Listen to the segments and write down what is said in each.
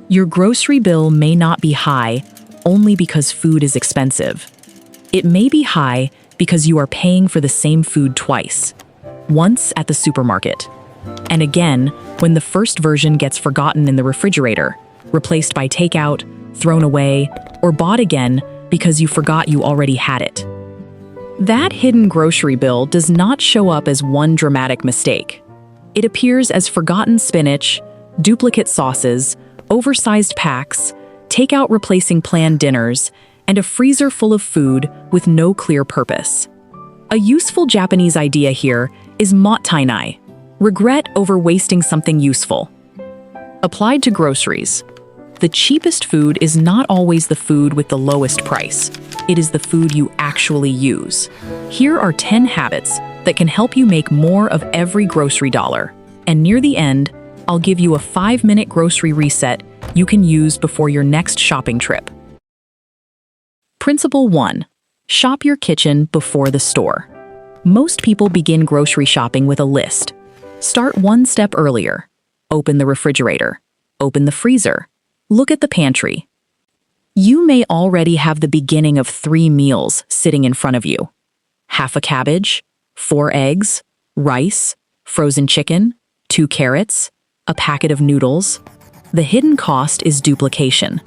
Your grocery bill may not be high only because food is expensive. It may be high because you are paying for the same food twice, once at the supermarket, and again when the first version gets forgotten in the refrigerator, replaced by takeout, thrown away, or bought again because you forgot you already had it. That hidden grocery bill does not show up as one dramatic mistake. It appears as forgotten spinach, duplicate sauces, oversized packs, takeout replacing planned dinners, and a freezer full of food with no clear purpose. A useful Japanese idea here is Mottainai, regret over wasting something useful. Applied to groceries, the cheapest food is not always the food with the lowest price. It is the food you actually use. Here are 10 habits that can help you make more of every grocery dollar. And near the end, I'll give you a 5-minute grocery reset you can use before your next shopping trip. Principle 1. Shop your kitchen before the store. Most people begin grocery shopping with a list. Start one step earlier. Open the refrigerator. Open the freezer. Look at the pantry. You may already have the beginning of 3 meals sitting in front of you. Half a cabbage, 4 eggs, rice, frozen chicken, 2 carrots, a packet of noodles. The hidden cost is duplication.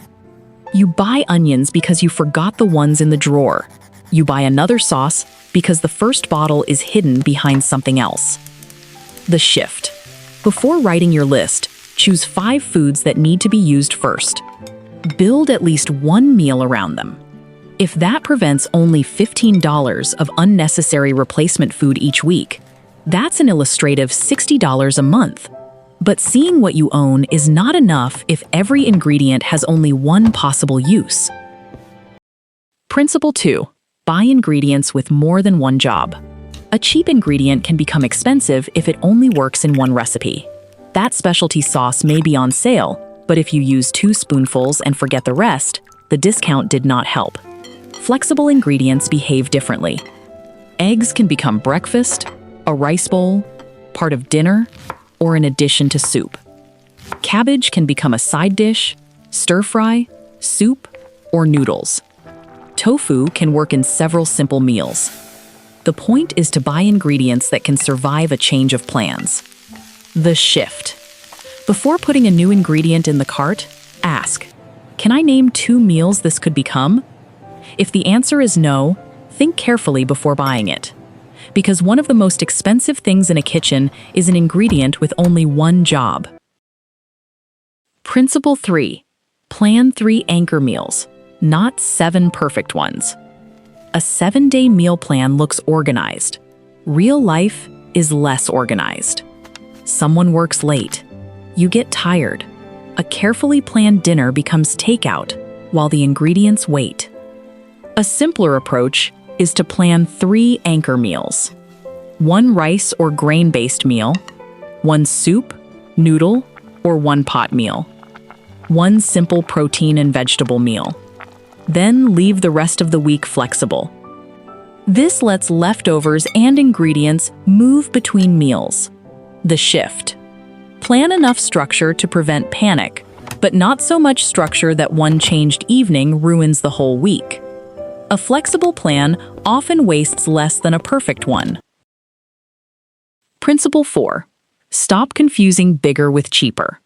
You buy onions because you forgot the ones in the drawer. You buy another sauce because the first bottle is hidden behind something else. The shift. Before writing your list, choose 5 foods that need to be used first. Build at least 1 meal around them. If that prevents only $15 of unnecessary replacement food each week, that's an illustrative $60 a month. But seeing what you own is not enough if every ingredient has only one possible use. Principle 2. Buy ingredients with more than one job. A cheap ingredient can become expensive if it only works in one recipe. That specialty sauce may be on sale, but if you use 2 spoonfuls and forget the rest, the discount did not help. Flexible ingredients behave differently. Eggs can become breakfast, a rice bowl, part of dinner, or an addition to soup. Cabbage can become a side dish, stir-fry, soup, or noodles. Tofu can work in several simple meals. The point is to buy ingredients that can survive a change of plans. The shift. Before putting a new ingredient in the cart, ask, can I name 2 meals this could become? If the answer is no, think carefully before buying it. Because one of the most expensive things in a kitchen is an ingredient with only one job. Principle 3. Plan 3 anchor meals, not 7 perfect ones. A 7-day meal plan looks organized. Real life is less organized. Someone works late. You get tired. A carefully planned dinner becomes takeout while the ingredients wait. A simpler approach is to plan 3 anchor meals. 1 rice or grain-based meal, 1 soup, noodle, or 1 pot meal. 1 simple protein and vegetable meal. Then leave the rest of the week flexible. This lets leftovers and ingredients move between meals. The shift. Plan enough structure to prevent panic, but not so much structure that one changed evening ruins the whole week. A flexible plan often wastes less than a perfect one. Principle 4. Stop confusing bigger with cheaper.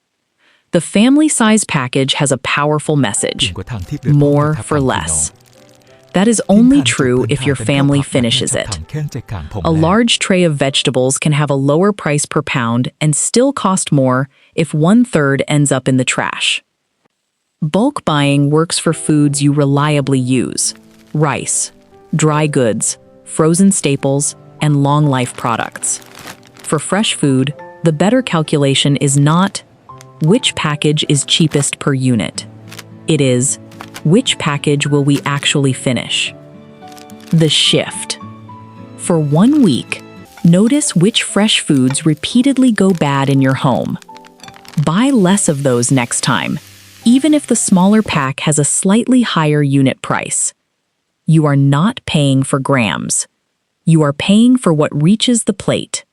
The family-size package has a powerful message: more for less. That is only true if your family finishes it. A large tray of vegetables can have a lower price per pound and still cost more if 1/3 ends up in the trash. Bulk buying works for foods you reliably use: rice, dry goods, frozen staples, and long-life products. For fresh food, the better calculation is not which package is cheapest per unit. It is, which package will we actually finish? The shift. For 1 week, notice which fresh foods repeatedly go bad in your home. Buy less of those next time, even if the smaller pack has a slightly higher unit price. You are not paying for grams. You are paying for what reaches the plate.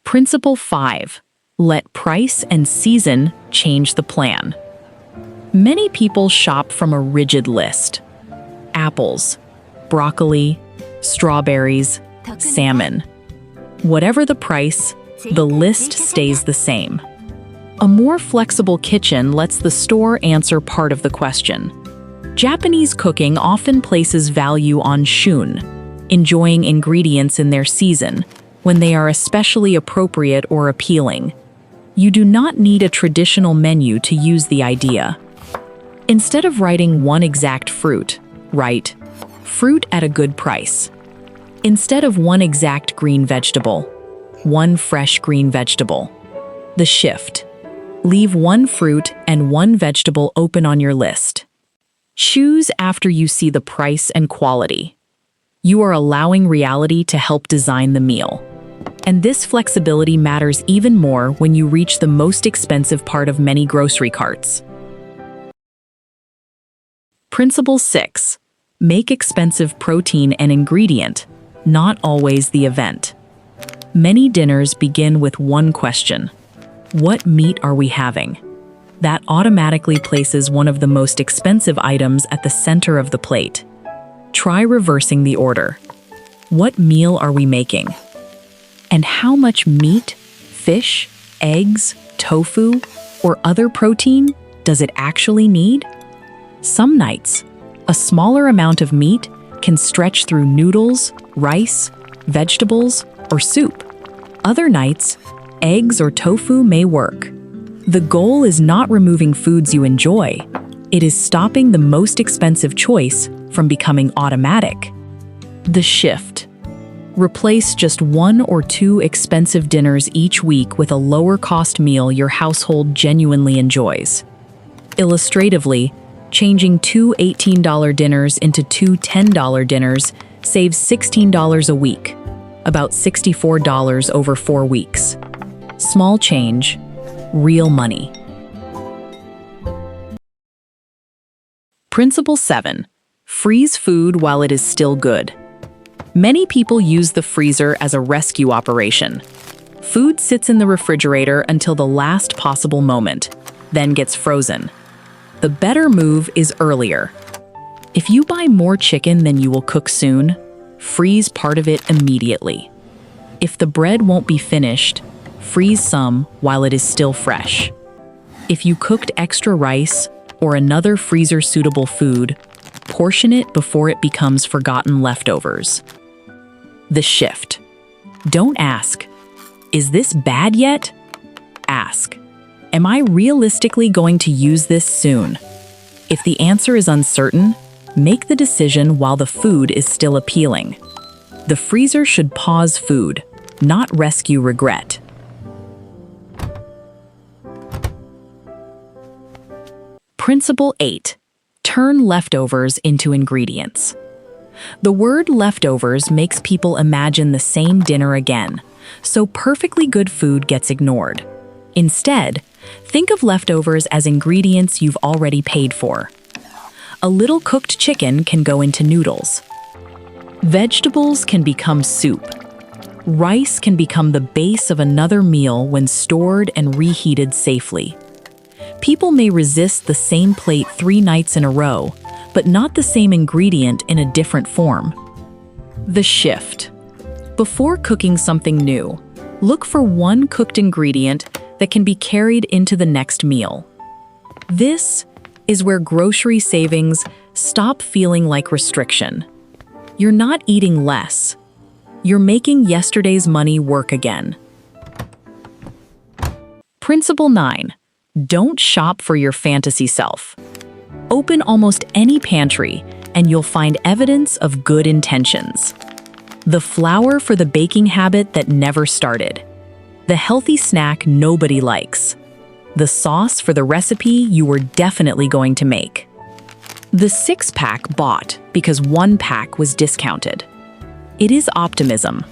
Principle 5. Let price and season change the plan. Many people shop from a rigid list. Apples, broccoli, strawberries, salmon. Whatever the price, the list stays the same. A more flexible kitchen lets the store answer part of the question. Japanese cooking often places value on shun, enjoying ingredients in their season, when they are especially appropriate or appealing. You do not need a traditional menu to use the idea. Instead of writing one exact fruit, write fruit at a good price. Instead of one exact green vegetable, one fresh green vegetable. The shift. Leave one fruit and one vegetable open on your list. Choose after you see the price and quality. You are allowing reality to help design the meal. And this flexibility matters even more when you reach the most expensive part of many grocery carts. Principle 6. Make expensive protein an ingredient, not always the event. Many dinners begin with one question. What meat are we having? That automatically places one of the most expensive items at the center of the plate. Try reversing the order. What meal are we making? And how much meat, fish, eggs, tofu, or other protein does it actually need? Some nights, a smaller amount of meat can stretch through noodles, rice, vegetables, or soup. Other nights, eggs or tofu may work. The goal is not removing foods you enjoy. It is stopping the most expensive choice from becoming automatic. The shift. Replace just 1 or 2 expensive dinners each week with a lower-cost meal your household genuinely enjoys. Illustratively, changing 2 $18 dinners into 2 $10 dinners saves $16 a week, about $64 over 4 weeks. Small change, real money. Principle 7. Freeze food while it is still good. Many people use the freezer as a rescue operation. Food sits in the refrigerator until the last possible moment, then gets frozen. The better move is earlier. If you buy more chicken than you will cook soon, freeze part of it immediately. If the bread won't be finished, freeze some while it is still fresh. If you cooked extra rice or another freezer-suitable food, portion it before it becomes forgotten leftovers. The shift. Don't ask, "Is this bad yet?" Ask, "Am I realistically going to use this soon?" If the answer is uncertain, make the decision while the food is still appealing. The freezer should pause food, not rescue regret. Principle 8. Turn leftovers into ingredients. The word leftovers makes people imagine the same dinner again, so perfectly good food gets ignored. Instead, think of leftovers as ingredients you've already paid for. A little cooked chicken can go into noodles. Vegetables can become soup. Rice can become the base of another meal when stored and reheated safely. People may resist the same plate 3 nights in a row, but not the same ingredient in a different form. The shift. Before cooking something new, look for one cooked ingredient that can be carried into the next meal. This is where grocery savings stop feeling like restriction. You're not eating less. You're making yesterday's money work again. Principle 9. Don't shop for your fantasy self. Open almost any pantry and you'll find evidence of good intentions. The flour for the baking habit that never started. The healthy snack nobody likes. The sauce for the recipe you were definitely going to make. The 6-pack bought because 1 pack was discounted. It is optimism,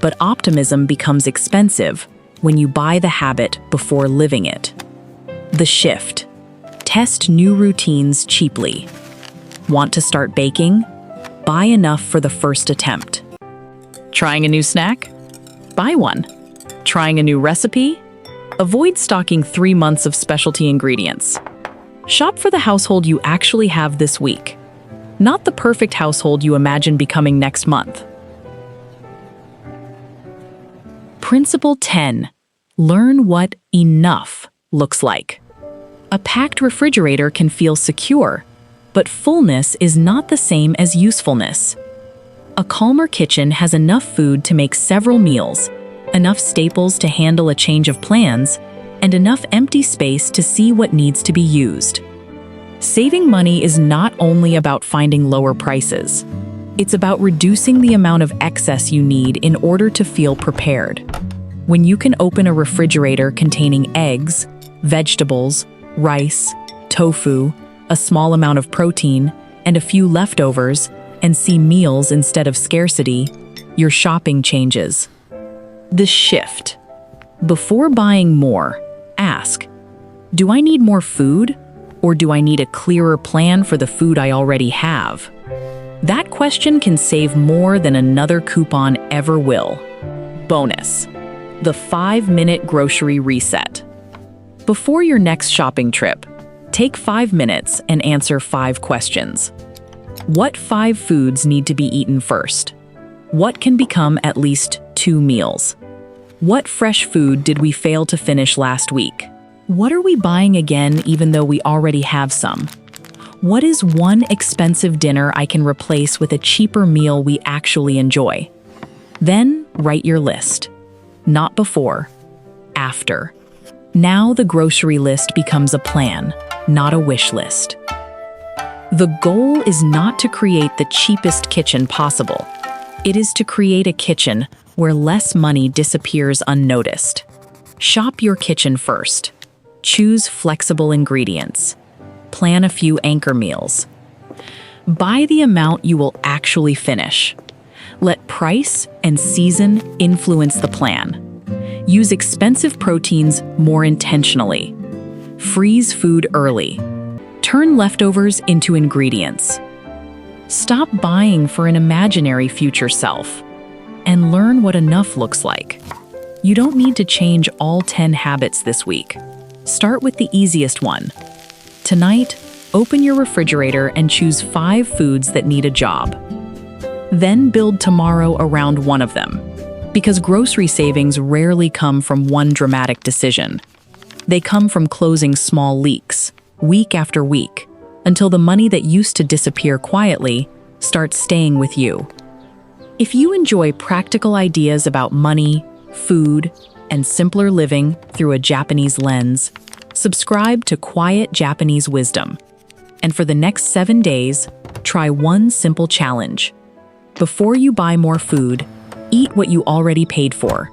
but optimism becomes expensive when you buy the habit before living it. The shift. Test new routines cheaply. Want to start baking? Buy enough for the first attempt. Trying a new snack? Buy one. Trying a new recipe? Avoid stocking 3 months of specialty ingredients. Shop for the household you actually have this week, not the perfect household you imagine becoming next month. Principle 10. Learn what enough looks like. A packed refrigerator can feel secure, but fullness is not the same as usefulness. A calmer kitchen has enough food to make several meals, enough staples to handle a change of plans, and enough empty space to see what needs to be used. Saving money is not only about finding lower prices. It's about reducing the amount of excess you need in order to feel prepared. When you can open a refrigerator containing eggs, vegetables, rice, tofu, a small amount of protein, and a few leftovers, and see meals instead of scarcity, your shopping changes. The shift. Before buying more, ask, do I need more food, or do I need a clearer plan for the food I already have? That question can save more than another coupon ever will. Bonus: the 5-minute grocery reset. Before your next shopping trip, take 5 minutes and answer 5 questions. What 5 foods need to be eaten first? What can become at least 2 meals? What fresh food did we fail to finish last week? What are we buying again even though we already have some? What is one expensive dinner I can replace with a cheaper meal we actually enjoy? Then write your list. Not before, after. Now the grocery list becomes a plan, not a wish list. The goal is not to create the cheapest kitchen possible. It is to create a kitchen where less money disappears unnoticed. Shop your kitchen first. Choose flexible ingredients. Plan a few anchor meals. Buy the amount you will actually finish. Let price and season influence the plan. Use expensive proteins more intentionally. Freeze food early. Turn leftovers into ingredients. Stop buying for an imaginary future self and learn what enough looks like. You don't need to change all 10 habits this week. Start with the easiest one. Tonight, open your refrigerator and choose 5 foods that need a job. Then build tomorrow around one of them, because grocery savings rarely come from one dramatic decision. They come from closing small leaks, week after week, until the money that used to disappear quietly starts staying with you. If you enjoy practical ideas about money, food, and simpler living through a Japanese lens, subscribe to Quiet Japanese Wisdom. And for the next 7 days, try one simple challenge. Before you buy more food, eat what you already paid for.